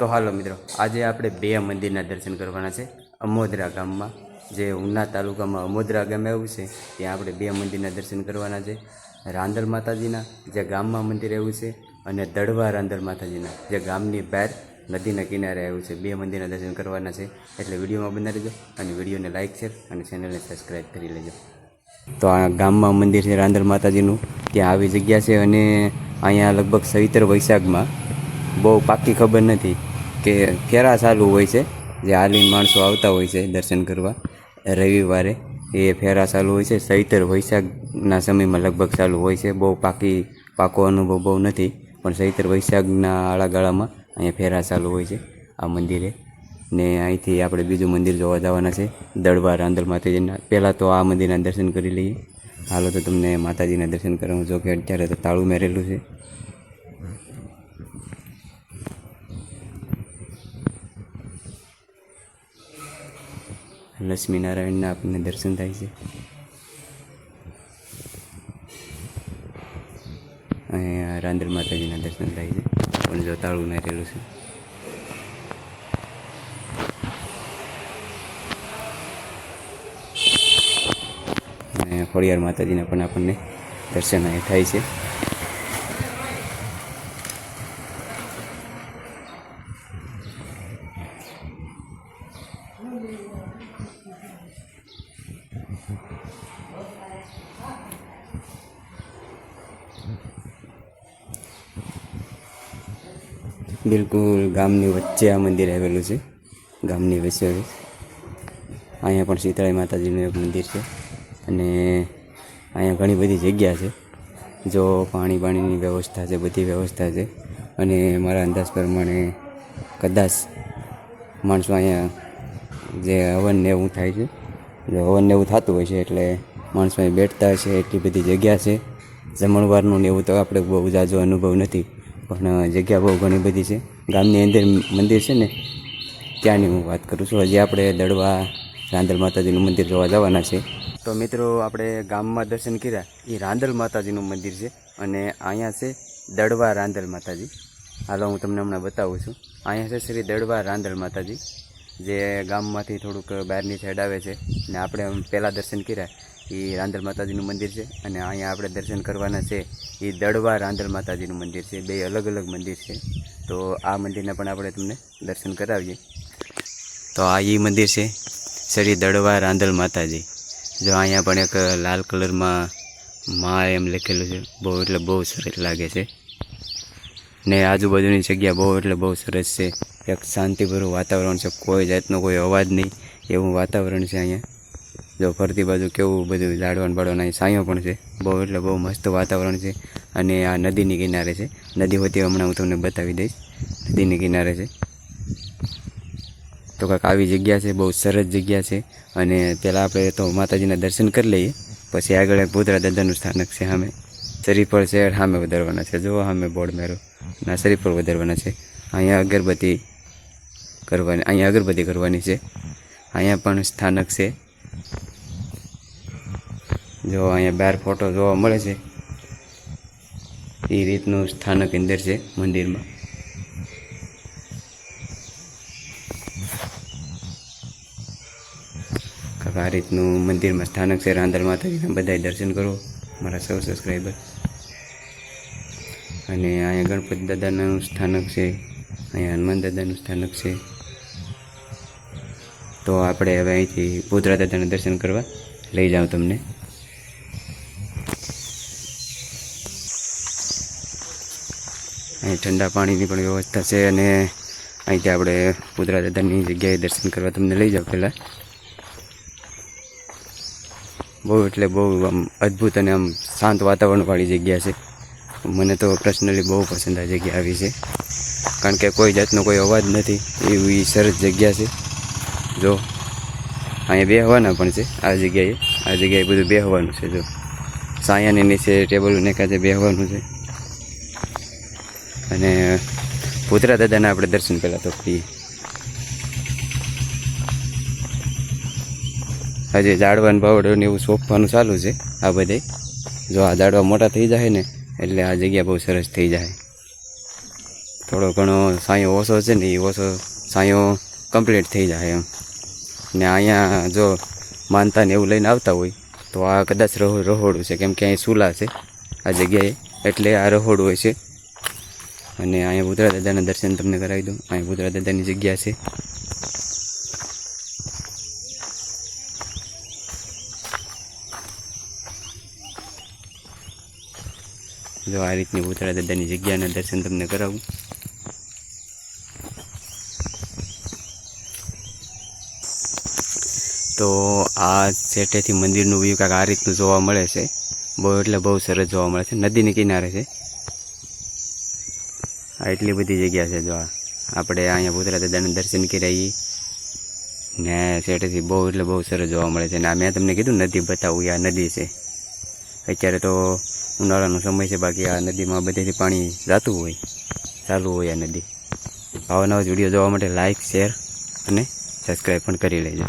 તો હાલો મિત્રો, આજે આપણે બે મંદિરના દર્શન કરવાના છે અમોદરા ગામમાં, જે ઉના તાલુકામાં અમોદરા ગામ આવ્યું છે. ત્યાં આપણે બે મંદિરના દર્શન કરવાના છે. રાંદલ માતાજીના જે ગામમાં મંદિર આવ્યું છે, અને દડવા રાંદલ માતાજીના જે ગામની બહાર નદીના કિનારે આવ્યું છે. બે મંદિરના દર્શન કરવાના છે, એટલે વિડીયોમાં બના રહેજો અને વિડીયોને લાઇક શેર અને ચેનલને સબસ્ક્રાઈબ કરી લેજો. તો આ ગામમાં મંદિર છે રાંદલ માતાજીનું, ત્યાં આવી જગ્યા છે. અને અહીંયા લગભગ ચૈત્ર વૈશાખમાં બહુ પાકી ખબર નથી કે ફેરા ચાલુ હોય છે, જે હાલીને માણસો આવતા હોય છે દર્શન કરવા. રવિવારે એ ફેરા ચાલુ હોય છે, ચૈત્ર વૈશાખના સમયમાં લગભગ ચાલુ હોય છે. બહુ પાકો અનુભવ બહુ નથી, પણ ચૈત્ર વૈશાખના આળાગાળામાં અહીંયા ફેરા ચાલુ હોય છે આ મંદિરે. ને અહીંથી આપણે બીજું મંદિર જોવા જવાના છે, દડવા રાંદલ માતાજીના. પહેલાં તો આ મંદિરના દર્શન કરી લઈએ. હાલો તો તમને માતાજીના દર્શન કરાવું. જો કે અત્યારે તો તાળું મેરેલું છે. લક્ષ્મીનારાયણના આપણને દર્શન થાય છે. અહીંયા રાંદલ માતાજીના દર્શન થાય છે, પણ જો તાળું મેરેલું છે. અને ખોડિયાર માતાજીના પણ આપણને દર્શન અહીં થાય છે. બિલકુલ ગામની વચ્ચે આ મંદિર આવેલું છે, ગામની વચ્ચે. અહીંયા પણ શીતળાઈ માતાજીનું એક મંદિર છે. અને અહીંયા ઘણી બધી જગ્યા છે, જો પાણીની વ્યવસ્થા છે, બધી વ્યવસ્થા છે. અને મારા અંદાજ પ્રમાણે કદાચ માણસો અહીંયા જે હવન ને એવું થાય છે, જો હવન ને એવું થતું હોય છે, એટલે માણસો અહીં બેઠતા છે. એટલી બધી જગ્યા છે. જમણવારનું ને એવું તો આપણે બહુ ઝાઝો અનુભવ નથી, પણ જગ્યા બહુ ઘણી બધી છે. ગામની અંદર મંદિર છે ને, ત્યાંની હું વાત કરું છું. હજી આપણે દડવા રાંદલ માતાજીનું મંદિર જોવા જવાના છે. તો મિત્રો, આપણે ગામમાં દર્શન કર્યા, એ રાંદલ માતાજીનું મંદિર છે. અને અહીંયા છે દડવા રાંદલ માતાજી. હાલો હું તમને હમણાં બતાવું છું. અહીંયા છે શ્રી દડવા રાંદલ માતાજી, જે ગામમાંથી થોડુંક બહારની સાઈડ આવે છે. ને આપણે પહેલાં દર્શન કર્યા એ રાંદલ માતાજીનું મંદિર છે. અને અહીંયા આપણે દર્શન કરવાના છે એ દડવા રાંદલ માતાજીનું મંદિર છે. બે અલગ અલગ મંદિર છે. તો આ મંદિરના પણ આપણે તમને દર્શન કરાવીએ. તો આ એ મંદિર છે શ્રી દડવા રાંદલ માતાજી. જો અહીંયા પણ એક લાલ કલરમાં માં એમ લખેલું છે. બહુ એટલે બહુ સરસ લાગે છે. ને આજુબાજુની જગ્યા બહુ એટલે બહુ સરસ છે. એક શાંતિભર્યું વાતાવરણ છે, કોઈ જાતનો કોઈ અવાજ નહીં એવું વાતાવરણ છે અહીંયા. જો ફરતી બાજુ કેવું બધું ઝાડવાન બાળવાના અહીં છાંયો પણ છે. બહુ એટલે બહુ મસ્ત વાતાવરણ છે. અને આ નદીની કિનારે છે. નદી હોતી હમણાં હું તમને બતાવી દઈશ. નદીની કિનારે છે. તો કાંઈક આવી જગ્યા છે, બહુ સરસ જગ્યા છે. અને પહેલાં આપણે તો માતાજીના દર્શન કરી લઈએ, પછી આગળ ભૂતરા દાદાનું સ્થાનક છે સામે. શરીફળ શહેર સામે વધારવાના છે. જો સામે બોર્ડ મેરો ના શરીફળ વધારવાના છે. અહીંયા અગરબત્તી કરવાની છે. અહીંયા પણ સ્થાનક છે. જો અહીંયા બહાર ફોટો જોવા મળે છે, એ રીતનું સ્થાનક અંદર છે મંદિરમાં. આ રીતનું મંદિરમાં સ્થાનક છે રાંદલ માતાજીના. બધાય દર્શન કરો મારા સૌ સબસ્ક્રાઈબર. અને અહીંયા ગણપતિ દાદાનું સ્થાનક છે, અહીંયા હનુમાન દાદાનું સ્થાનક છે. તો આપણે હવે અહીંથી ભૂતરા દાદાના દર્શન કરવા લઈ જાઉં તમને. અહીં ઠંડા પાણીની પણ વ્યવસ્થા છે. અને અહીંથી આપણે ભૂતરા દાદાની જગ્યાએ દર્શન કરવા તમને લઈ જાઉં. પહેલાં બહુ એટલે બહુ આમ અદ્ભુત અને આમ શાંત વાતાવરણવાળી જગ્યા છે. મને તો પર્સનલી બહુ પસંદ આ જગ્યા આવી છે, કારણ કે કોઈ જાતનો કોઈ અવાજ નથી, એવી સરસ જગ્યા છે. જો અહીંયા બેહવાના પણ છે. આ જગ્યાએ બધું બેહવાનું છે. જો સાયાની નીચે ટેબલ નાખ્યા છે, બેહવાનું છે. અને ભૂતરા દાદાના આપણે દર્શન પહેલાં તો કરીએ. હજી ઝાડવાનું બાવડું એવું સોંપવાનું ચાલુ છે આ બધે. જો આ ઝાડવા મોટા થઈ જાય ને એટલે આ જગ્યા બહુ સરસ થઈ જાય. થોડો ઘણો સાયો ઓછો છે ને એ ઓછો સાયો કમ્પ્લીટ થઈ જાય એમ. ને અહીંયા જો માનતા ને એવું લઈને આવતા હોય તો આ કદાચ રહોડું છે, કેમ કે અહીં ચૂલા છે આ જગ્યાએ, એટલે આ રહોડું હોય છે. અને અહીંયા ભૂતરા દાદાના દર્શન તમને કરાવી દઉં. અહીંયા ભૂતરા દાદાની જગ્યા છે. જો આ રીતની ભૂતરા દાદાની જગ્યાના દર્શન તમને કરાવું. તો આ સેટેથી મંદિરનું વ્યૂ કાંઈક આ રીતનું જોવા મળે છે. બહુ એટલે બહુ સરસ જોવા મળે છે. નદીની કિનારે છે આ, એટલી બધી જગ્યા છે. જો આપણે અહીંયા ભૂતરા દાદાના દર્શન કર્યા ને સેટેથી બહુ એટલે બહુ સરસ જોવા મળે છે. અને આ મેં તમને કીધું નદી બતાવું, આ નદી છે. અત્યારે તો ઉનાળાનો સમય છે, બાકી આ નદીમાં બધેથી પાણી જતું હોય, ચાલુ હોય આ નદી. આવા નવા વિડીયો જોવા માટે લાઇક, શેર અને સબસ્ક્રાઈબ પણ કરી લેજો.